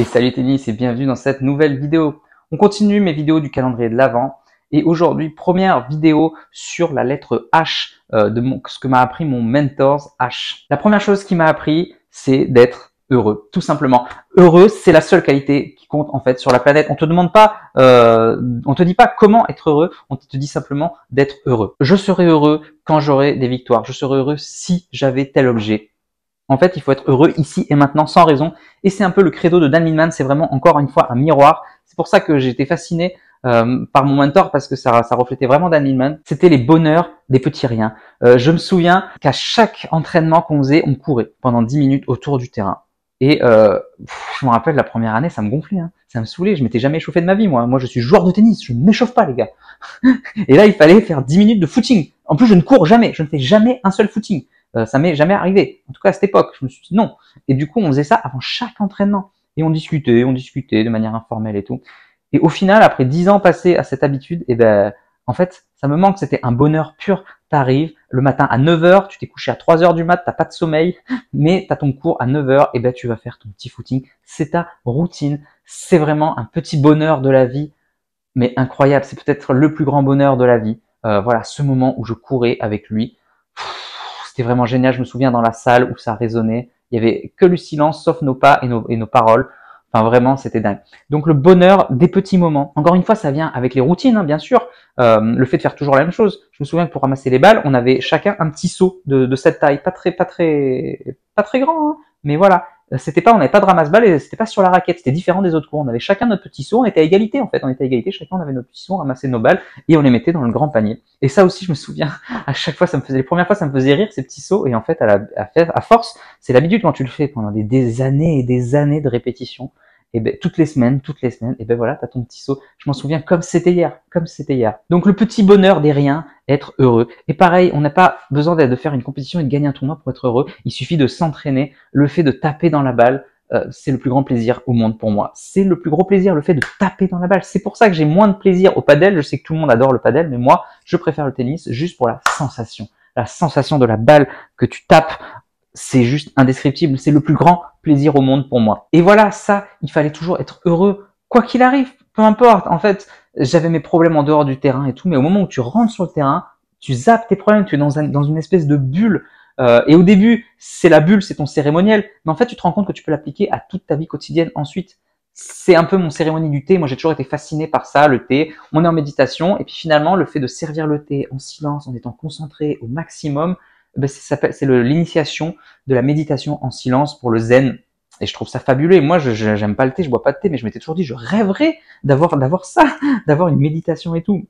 Et salut Tennis et bienvenue dans cette nouvelle vidéo. On continue mes vidéos du calendrier de l'Avent et aujourd'hui première vidéo sur la lettre H ce que m'a appris mon mentor H. La première chose qu'il m'a appris, c'est d'être heureux, tout simplement. Heureux, c'est la seule qualité qui compte en fait sur la planète. On te demande pas, on te dit pas comment être heureux, on te dit simplement d'être heureux. Je serai heureux quand j'aurai des victoires. Je serai heureux si j'avais tel objet. En fait, il faut être heureux ici et maintenant, sans raison. Et c'est un peu le credo de Dan Millman. C'est vraiment, encore une fois, un miroir. C'est pour ça que j'ai été fasciné par mon mentor, parce que ça reflétait vraiment Dan Millman. C'était les bonheurs des petits riens. Je me souviens qu'à chaque entraînement qu'on faisait, on courait pendant 10 minutes autour du terrain. Et je me rappelle, la première année, ça me gonflait. Hein. Ça me saoulait. Je m'étais jamais échauffé de ma vie, moi. Moi, je suis joueur de tennis. Je ne m'échauffe pas, les gars. Et là, il fallait faire 10 minutes de footing. En plus, je ne cours jamais. Je ne fais jamais un seul footing. Ça m'est jamais arrivé. En tout cas, à cette époque, je me suis dit non. Et du coup, on faisait ça avant chaque entraînement. Et on discutait de manière informelle et tout. Et au final, après 10 ans passés à cette habitude, en fait, ça me manque. C'était un bonheur pur. T'arrives le matin à 9h, tu t'es couché à 3h du mat, t'as pas de sommeil, mais t'as ton cours à 9h, tu vas faire ton petit footing. C'est ta routine. C'est vraiment un petit bonheur de la vie, mais incroyable. C'est peut-être le plus grand bonheur de la vie. Voilà, ce moment où je courais avec lui. C'était vraiment génial. Je me souviens dans la salle où ça résonnait. Il y avait que le silence, sauf nos pas et nos paroles. Enfin, vraiment, c'était dingue. Donc, le bonheur des petits moments. Encore une fois, ça vient avec les routines, hein, bien sûr. Le fait de faire toujours la même chose. Je me souviens que pour ramasser les balles, on avait chacun un petit seau de cette taille. Pas très grand, hein, mais voilà. On n'avait pas de ramasse-balles et c'était pas sur la raquette. C'était différent des autres cours. On avait chacun notre petit seau. On était à égalité, en fait. On était à égalité. Chacun, on avait notre petit seau, on ramassait nos balles et on les mettait dans le grand panier. Et ça aussi, je me souviens, à chaque fois, les premières fois, ça me faisait rire, ces petits seaux. Et en fait, à force, c'est l'habitude quand tu le fais pendant des années et des années de répétition. Et toutes les semaines, voilà, t'as ton petit seau. Je m'en souviens comme c'était hier. Donc, le petit bonheur des riens, être heureux. Et pareil, on n'a pas besoin de faire une compétition et de gagner un tournoi pour être heureux. Il suffit de s'entraîner. Le fait de taper dans la balle, c'est le plus grand plaisir au monde pour moi. C'est le plus gros plaisir, le fait de taper dans la balle. C'est pour ça que j'ai moins de plaisir au padel. Je sais que tout le monde adore le padel, mais moi, je préfère le tennis juste pour la sensation. La sensation de la balle que tu tapes, c'est juste indescriptible. C'est le plus grand plaisir au monde pour moi. Et voilà, ça, il fallait toujours être heureux, quoi qu'il arrive, peu importe. En fait, j'avais mes problèmes en dehors du terrain et tout, mais au moment où tu rentres sur le terrain, tu zappes tes problèmes, tu es dans une espèce de bulle. Et au début, c'est la bulle, c'est ton cérémoniel. Mais en fait, tu te rends compte que tu peux l'appliquer à toute ta vie quotidienne ensuite. C'est un peu mon cérémonie du thé. Moi, j'ai toujours été fasciné par ça, le thé. On est en méditation et puis finalement, le fait de servir le thé en silence, en étant concentré au maximum, c'est l'initiation de la méditation en silence pour le zen. Et je trouve ça fabuleux. Et moi, j'aime pas le thé, je bois pas de thé, mais je m'étais toujours dit, je rêverais d'avoir ça, d'avoir une méditation et tout.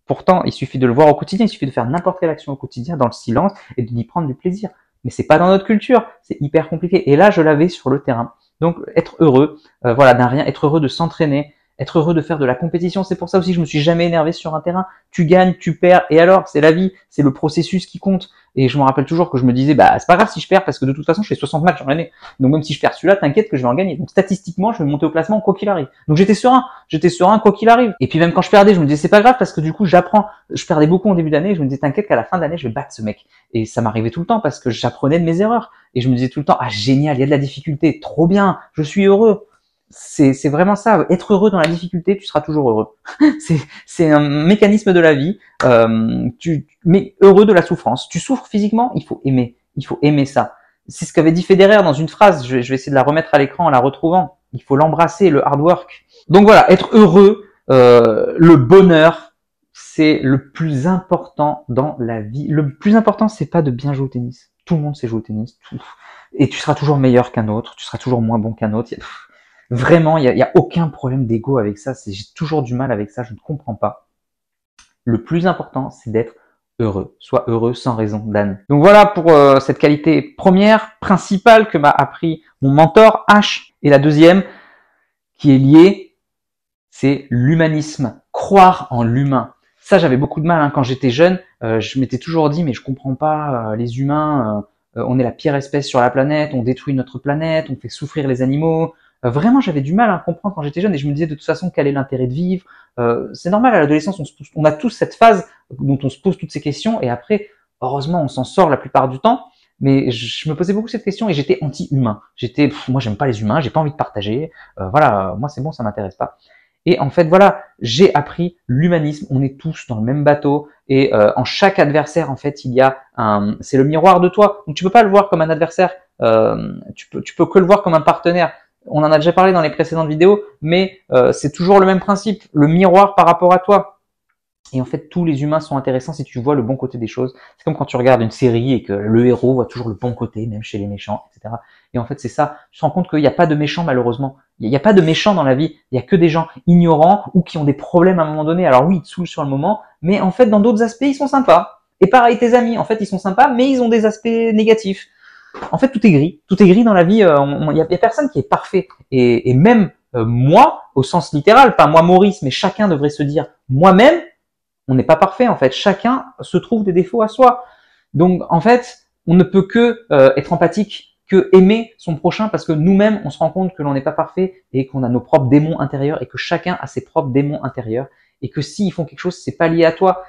Pourtant, il suffit de le voir au quotidien, il suffit de faire n'importe quelle action au quotidien dans le silence et d'y prendre du plaisir. Mais c'est pas dans notre culture, c'est hyper compliqué. Et là, je l'avais sur le terrain. Donc, être heureux, voilà, d'un rien, être heureux de s'entraîner, être heureux de faire de la compétition. C'est pour ça aussi que je me suis jamais énervé sur un terrain. Tu gagnes, tu perds, et alors, c'est la vie, c'est le processus qui compte. Et je me rappelle toujours que je me disais, c'est pas grave si je perds, parce que de toute façon, je fais 60 matchs dans l'année. Donc même si je perds celui-là, t'inquiète que je vais en gagner. Donc statistiquement, je vais monter au classement quoi qu'il arrive. Donc j'étais serein quoi qu'il arrive. Et puis même quand je perdais, je me disais, c'est pas grave, parce que du coup, j'apprends. Je perdais beaucoup en début d'année, je me disais, t'inquiète qu'à la fin d'année, je vais battre ce mec. Et ça m'arrivait tout le temps, parce que j'apprenais de mes erreurs. Et je me disais tout le temps, ah génial, il y a de la difficulté, trop bien, je suis heureux. C'est vraiment ça. Être heureux dans la difficulté, tu seras toujours heureux. C'est un mécanisme de la vie. Mais heureux de la souffrance. Tu souffres physiquement, il faut aimer. Il faut aimer ça. C'est ce qu'avait dit Federer dans une phrase. Je vais essayer de la remettre à l'écran en la retrouvant. Il faut l'embrasser, le hard work. Donc voilà, être heureux, le bonheur, c'est le plus important dans la vie. Le plus important, c'est pas de bien jouer au tennis. Tout le monde sait jouer au tennis. Et tu seras toujours meilleur qu'un autre. Tu seras toujours moins bon qu'un autre. Vraiment, il y a aucun problème d'ego avec ça. J'ai toujours du mal avec ça. Je ne comprends pas. Le plus important, c'est d'être heureux. Sois heureux sans raison, Dan. Donc voilà pour cette qualité première, principale que m'a appris mon mentor H. Et la deuxième, qui est liée, c'est l'humanisme. Croire en l'humain. Ça, j'avais beaucoup de mal quand j'étais jeune. Je m'étais toujours dit, mais je comprends pas les humains. On est la pire espèce sur la planète. On détruit notre planète. On fait souffrir les animaux. Vraiment, j'avais du mal à comprendre quand j'étais jeune et je me disais de toute façon quel est l'intérêt de vivre. C'est normal, à l'adolescence, on a tous cette phase dont on se pose toutes ces questions et après, heureusement, on s'en sort la plupart du temps. Mais je me posais beaucoup cette question et j'étais anti-humain. Moi j'aime pas les humains, j'ai pas envie de partager. Voilà, moi c'est bon, ça m'intéresse pas. Et en fait, voilà, j'ai appris l'humanisme. On est tous dans le même bateau et en chaque adversaire, en fait, c'est le miroir de toi. Donc tu peux pas le voir comme un adversaire. Tu peux que le voir comme un partenaire. On en a déjà parlé dans les précédentes vidéos, mais c'est toujours le même principe, le miroir par rapport à toi. Et en fait, tous les humains sont intéressants si tu vois le bon côté des choses. C'est comme quand tu regardes une série et que le héros voit toujours le bon côté, même chez les méchants, etc. Et en fait, c'est ça. Tu te rends compte qu'il n'y a pas de méchants, malheureusement. Il n'y a pas de méchants dans la vie. Il n'y a que des gens ignorants ou qui ont des problèmes à un moment donné. Alors oui, ils te saoulent sur le moment, mais en fait, dans d'autres aspects, ils sont sympas. Et pareil, tes amis, en fait, ils sont sympas, mais ils ont des aspects négatifs. En fait, tout est gris. Tout est gris dans la vie. Il y a personne qui est parfait. Et même moi, au sens littéral, pas moi Maurice, mais chacun devrait se dire moi-même, on n'est pas parfait en fait. Chacun se trouve des défauts à soi. Donc en fait, on ne peut que être empathique, que aimer son prochain parce que nous-mêmes, on se rend compte que l'on n'est pas parfait et qu'on a nos propres démons intérieurs et que chacun a ses propres démons intérieurs et que s'ils font quelque chose, c'est pas lié à toi.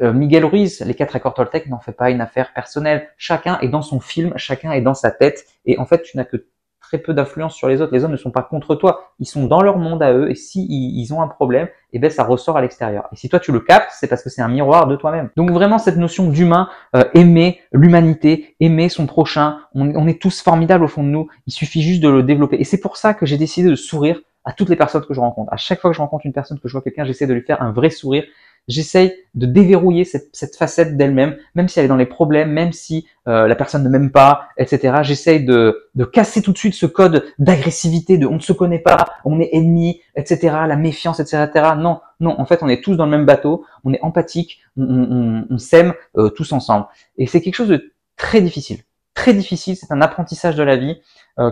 Miguel Ruiz, les 4 accords Toltec n'en fait pas une affaire personnelle. Chacun est dans son film, chacun est dans sa tête et en fait, tu n'as que très peu d'influence sur les autres. Les autres ne sont pas contre toi, ils sont dans leur monde à eux et si ils ont un problème, eh ben ça ressort à l'extérieur. Et si toi tu le captes, c'est parce que c'est un miroir de toi-même. Donc vraiment cette notion d'humain, aimer l'humanité, aimer son prochain, on est tous formidables au fond de nous, il suffit juste de le développer. Et c'est pour ça que j'ai décidé de sourire à toutes les personnes que je rencontre. À chaque fois que je rencontre une personne, que je vois quelqu'un, j'essaie de lui faire un vrai sourire. J'essaye de déverrouiller cette facette d'elle-même, même si elle est dans les problèmes, même si la personne ne m'aime pas, etc. J'essaye de casser tout de suite ce code d'agressivité, de on ne se connaît pas, on est ennemis, etc. La méfiance, etc. Non, non, en fait, on est tous dans le même bateau, on est empathique, on s'aime tous ensemble. Et c'est quelque chose de très difficile. Très difficile, c'est un apprentissage de la vie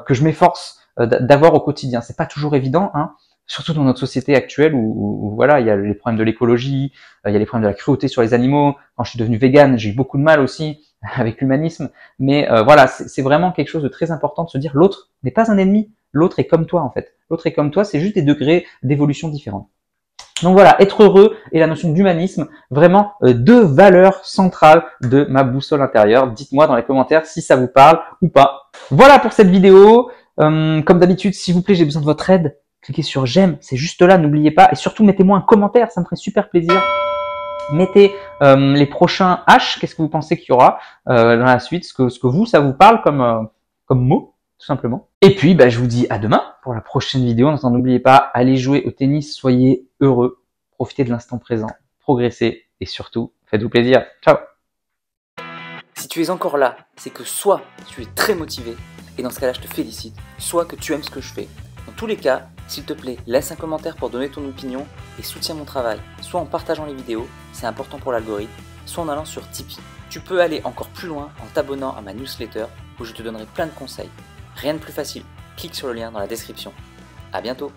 que je m'efforce d'avoir au quotidien. C'est pas toujours évident, hein. Surtout dans notre société actuelle où voilà, il y a les problèmes de l'écologie, il y a les problèmes de la cruauté sur les animaux. Quand je suis devenu végane, j'ai eu beaucoup de mal aussi avec l'humanisme. Mais voilà, c'est vraiment quelque chose de très important de se dire l'autre n'est pas un ennemi, l'autre est comme toi en fait. L'autre est comme toi, c'est juste des degrés d'évolution différents. Donc voilà, être heureux et la notion d'humanisme, vraiment 2 valeurs centrales de ma boussole intérieure. Dites-moi dans les commentaires si ça vous parle ou pas. Voilà pour cette vidéo. Comme d'habitude, s'il vous plaît, j'ai besoin de votre aide. Cliquez sur j'aime, c'est juste là, n'oubliez pas. Et surtout, mettez-moi un commentaire, ça me ferait super plaisir. Mettez les prochains H, qu'est-ce que vous pensez qu'il y aura dans la suite, ce que vous, ça vous parle comme mot, tout simplement. Et puis, je vous dis à demain pour la prochaine vidéo. En attendant, n'oubliez pas, allez jouer au tennis, soyez heureux, profitez de l'instant présent, progressez et surtout, faites-vous plaisir. Ciao! Si tu es encore là, c'est que soit tu es très motivé, et dans ce cas-là, je te félicite, soit que tu aimes ce que je fais. Dans tous les cas, s'il te plaît, laisse un commentaire pour donner ton opinion et soutiens mon travail, soit en partageant les vidéos, c'est important pour l'algorithme, soit en allant sur Tipeee. Tu peux aller encore plus loin en t'abonnant à ma newsletter où je te donnerai plein de conseils. Rien de plus facile, clique sur le lien dans la description. À bientôt!